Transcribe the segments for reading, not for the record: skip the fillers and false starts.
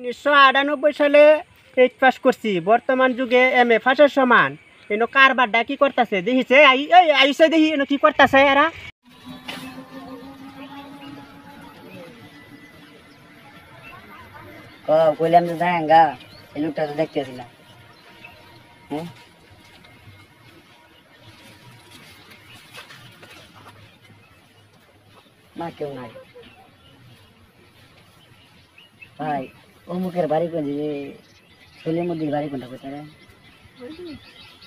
1998 সালে 8 পাস করছি, বর্তমান যুগে এমএ ফাঁসের সমান। এনো কারবারটা কি করতেছে দেখিছে, আইসে দেখি এনো কি করতেছে এরা। কইলাম তো যাঙ্গা এই লোকটা তো দেখতেছি না। না কেউ নাই ভাই। অমুকের বাড়ি কোন যে সলিমুদ্দির বাড়ি কোনটা কোথায়?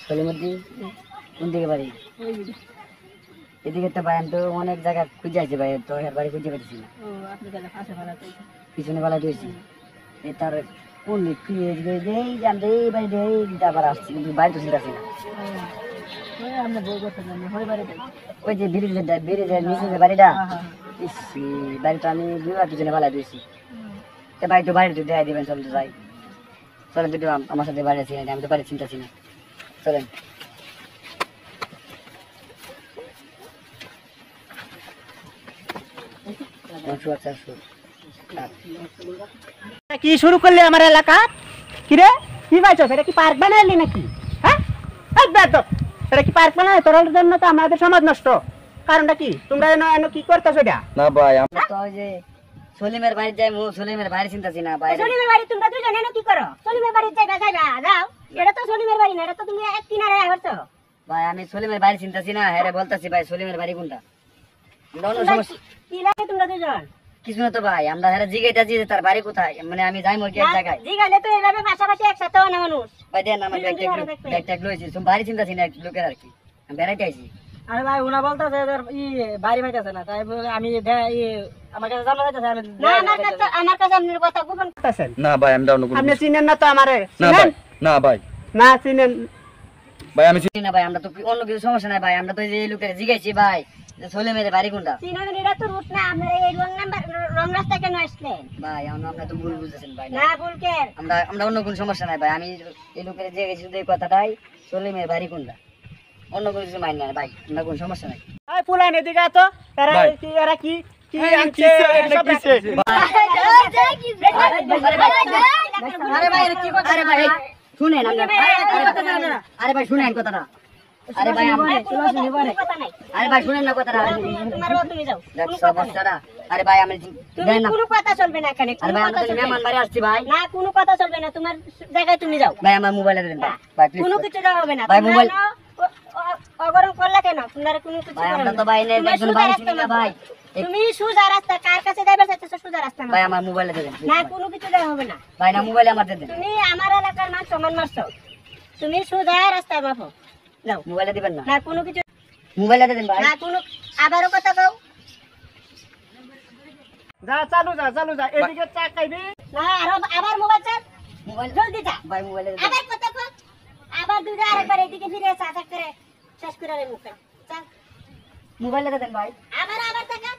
সলিমুদ্দি কোন দিকে বাড়ি? এদিকে তো ভাই আমি তো অনেক জায়গা খুঁজে আছি ভাই, তো এর বাড়ি খুঁজে পেয়েছি না। পিছনে বেলা দিয়েছি তার কোন আবার আসছি, কিন্তু বাড়ি তো চিন্তা না। ওই যে ব্রিজের নিচে যে বাড়িটা, বাড়িটা আমি দুবার পিছনে বেলা দিয়েছি। ভাই তো বাড়ি দেখাই দিবেন, চল তো যাই। চলেন দুটো আমার সাথে বাড়ি আছি, আমি তো বাড়ি চিন্তাছি না, চলেন। কি শুরু করলি আমার এলাকা? কি রে কি পাইছো? এটা কি পার্ক বানাইলি নাকি? হ্যাঁ এটা কি পার্ক বানাই? তোর জন্য তো আমাদের সমাজ নষ্ট। কারণটা কি? তোমরা এনো কি করতেছো? এটা না ভাই আমরা তো ওই যে সলিমের বাড়ি যাই, সলিমের বাড়ি চিন্তাছি না ভাই। সলিমের বাড়ি তোমরা দুজন এনো কি করো? সলিমের বাড়ি যাইবা যাও। এটা তো সলিমের বাড়ি না, এটা তো তুমি এক কিনারে আইছো ভাই। আমি সলিমের বাড়ি চিন্তাছি না, হ্যাঁ বলতাছি ভাই সলিমের বাড়ি কোনটা। আমরা অন্য সমস্যা কি লাগে তোমরা দুজন? কিছু না তো ভাই, আমরা হ্যাঁ জিজ্ঞাসা যে তার বাড়ি কোথায়, মানে আমি যাই মোর এক জায়গায় জিগালে তো এভাবে পাশাপাশি একসাথে হয় না মানুষ। ভাই। দেন আমার ব্যাগ লইছি, তুমি বাড়ি চিন্তাছি না লোকের আর কি, আমি বেড়াইতে আইছি। আরে ভাই উনা বলতাছে বাড়ি পাইতেছে না, তাই বলে আমি আমার কাছে জানা যাইতেছে। না আমার কাছে আপনার কথা গোপন করতেছেন না ভাই আমি দাও না। আপনি চিনেন না তো আমারে? না ভাই, না ভাই, না চিনেন ভাই আমি চিনি না ভাই। আমরা তো অন্য কিছু সমস্যা নাই ভাই, আমরা তো এই লোকের জিজ্ঞাসি ভাই যে সলিমের বাড়ি কোনটা। চিনেন, এটা তো রুট না। আপনারা এই রং নাম্বার রং রাস্তা কেন আসলেন ভাই আমরা তো ভুল বুঝতেছেন ভাই। না ভুল কে? আমরা অন্য কোনো সমস্যা নাই ভাই। আমি এই লোকের জিজ্ঞাসি শুধু এই কথাটাই, সলিমের বাড়ি কোনটা, অন্য কোনো কিছু মাইন না ভাই, আমরা কোনো সমস্যা নাই। এই ফুলান এদিকে আতো। এরা কি কি আনছে? আরে ভাই কি কথা? আরে ভাই শুনেন, আরে ভাই শুনেন কথাটা। আরে ভাই কথা নাই। আরে ভাই শুনেন না কথাটা। তোমারও তুমি যাও। সমস্যাটা আরে ভাই আমি তুমি কোনো কথা চলবে না এখানে। আরে ভাই আমরা তো মেহমান বাড়ি আসছি ভাই। না কোনো কথা চলবে না, তোমার জায়গায় তুমি যাও। ভাই আমার মোবাইলে দেন ভাই, ভাই প্লিজ কোনো কিছু দেওয়া হবে না। ভাই মোবাইল অগরম করলে কেন? আপনারা কোনো কিছু ভাই করবে আমরা না। তো ভাই নেই, একজন ভাই চিনি না ভাই। তুমি সোজা রাস্তা, কার কাছে যাবে চাইতেছো? সোজা রাস্তা না। ভাই আমার মোবাইলে দেন না কোনো কিছু দেওয়া হবে না। ভাই, না মোবাইলে আমার দেন। তুমি আমার এলাকার মান সম্মান মারছো, তুমি সোজা রাস্তায় মাপো যাও। মোবাইলে দিবেন না? না কোনো কিছু মোবাইলে দেন ভাই। না কোনো। আবারও কথা কও। যা চালু যা এদিকে চাকাইবি না আবার মোবাইল চাল। মোবাইল জলদি যা। ভাই মোবাইলে দেন। আবার কথা কও। আবার দুইটা আরেকবার এদিকে ফিরে চা করে শেষ করে মুখে চল। মোবাইলে দেন ভাই। আবার টাকা